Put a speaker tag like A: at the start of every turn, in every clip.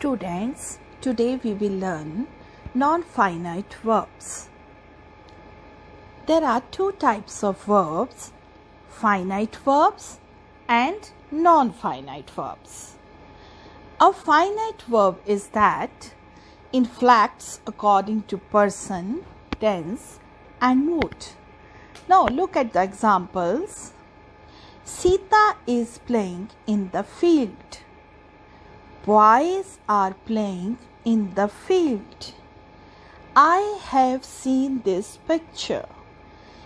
A: Students, today we will learn non-finite verbs. There are two types of verbs, finite verbs and non-finite verbs. A finite verb is that inflects according to person, tense and mood. Now look at the examples. Sita is playing in the field. Boys are playing in the field. I have seen this picture.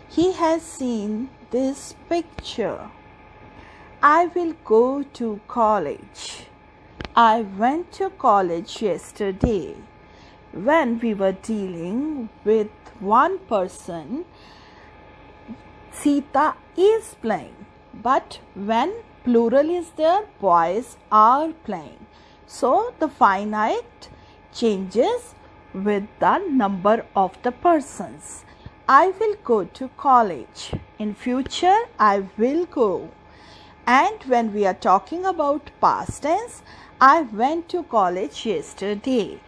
A: He has seen this picture. I will go to college. I went to college yesterday. When we were dealing with one person, Sita is playing. But when plural is there, boys are playing. So the finite changes with the number of the persons. I will go to college. In future, I will go. And when we are talking about past tense, I went to college yesterday.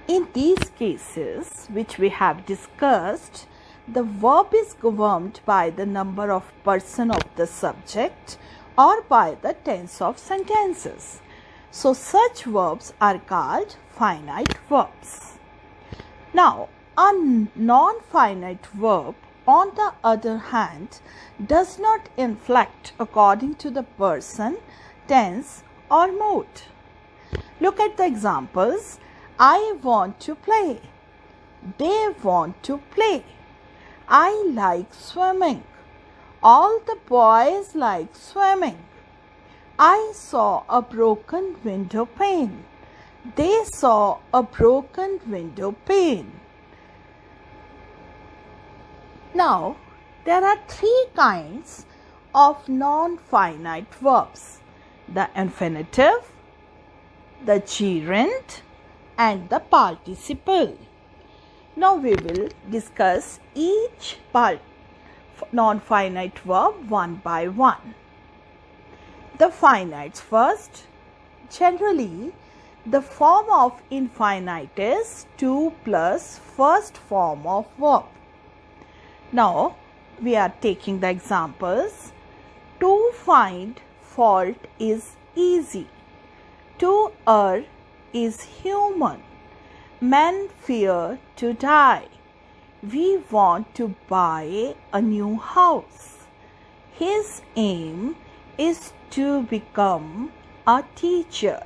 A: In these cases, which we have discussed, the verb is governed by the number of person of the subject or by the tense of sentences. So such verbs are called finite verbs. Now, a non-finite verb, on the other hand, does not inflect according to the person, tense or mood. Look at the examples. I want to play. They want to play. I like swimming. All the boys like swimming. I saw a broken window pane. They saw a broken window pane. Now, there are three kinds of non-finite verbs: the infinitive, the gerund, and the participle. Now we will discuss each non-finite verb one by one. The finites first. Generally, the form of infinite is 2 plus first form of verb. Now, we are taking the examples. To find fault is easy. To err is human. Men fear to die. We want to buy a new house. His aim is to become a teacher.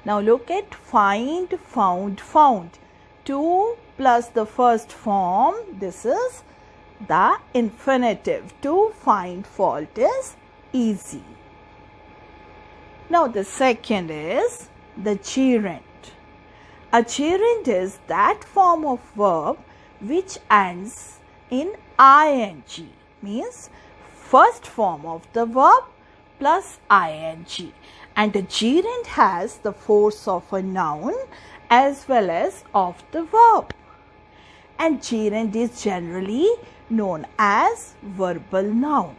A: Now look at find, found, found. 2 plus the first form, this is the infinitive. To find fault is easy. Now the second is the gerund. A gerund is that form of verb which ends in ing, means first form of the verb plus ing, and the gerund has the force of a noun as well as of the verb, and gerund is generally known as verbal noun.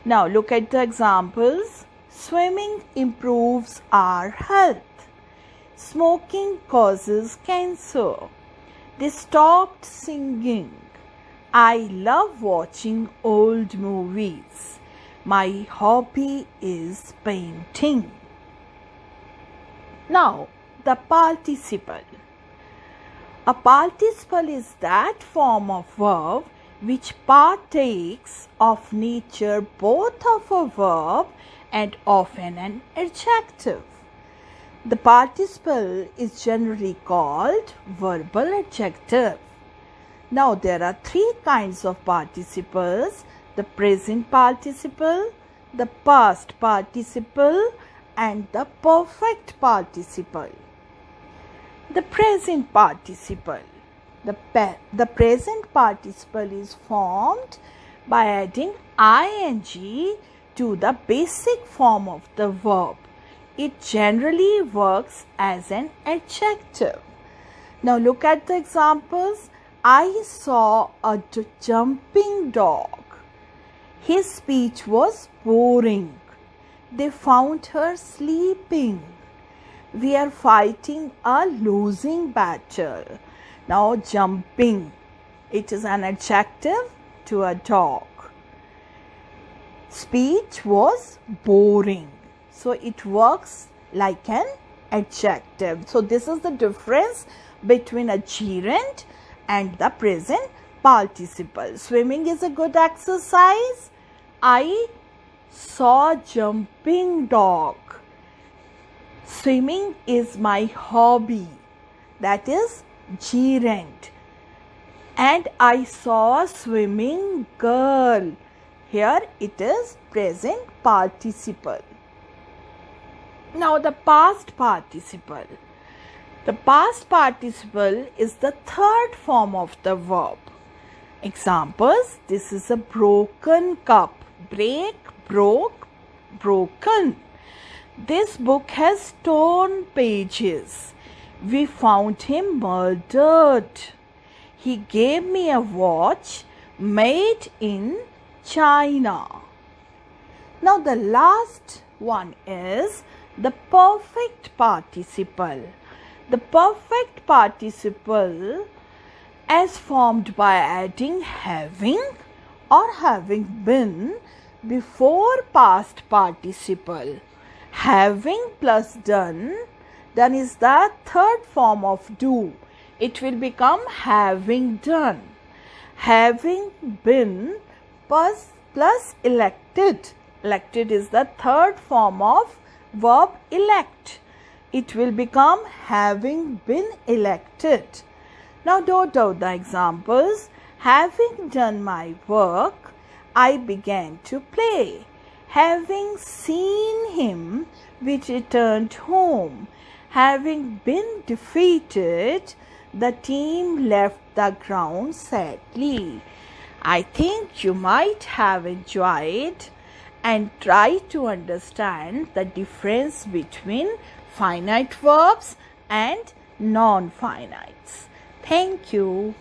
A: Now look at the examples. Swimming improves our health. Smoking causes cancer. They stopped singing. I love watching old movies. My hobby is painting. Now, the participle. A participle is that form of verb which partakes of nature both of a verb and of an adjective. The participle is generally called verbal adjective. Now there are three kinds of participles: the present participle, the past participle, and the perfect participle. The present participle. The present participle is formed by adding ing to the basic form of the verb. It generally works as an adjective. Now look at the examples. I saw a jumping dog. His speech was boring. they found her sleeping. We are fighting a losing battle. Now jumping, it is an adjective to a dog. Speech was boring. So it works like an adjective. So this is the difference between a gerund and the present participle. Swimming is a good exercise. I saw a jumping dog. Swimming is my hobby. That is gerund. And I saw a swimming girl. Here it is present participle. Now the past participle. The past participle is the third form of the verb. Examples, this is a broken cup. Break, broke, broken. This book has torn pages. We found him murdered. He gave me a watch made in China. Now the last one is the perfect participle. The perfect participle as formed by adding having or having been before past participle. Having plus done is the third form of do. It will become having done. Having been plus elected. Elected is the third form of verb elect. It will become having been elected. Now note out the examples. Having done my work, I began to play. Having seen him, we returned home. Having been defeated, the team left the ground sadly. I think you might have enjoyed and try to understand the difference between finite verbs and non-finites. Thank you.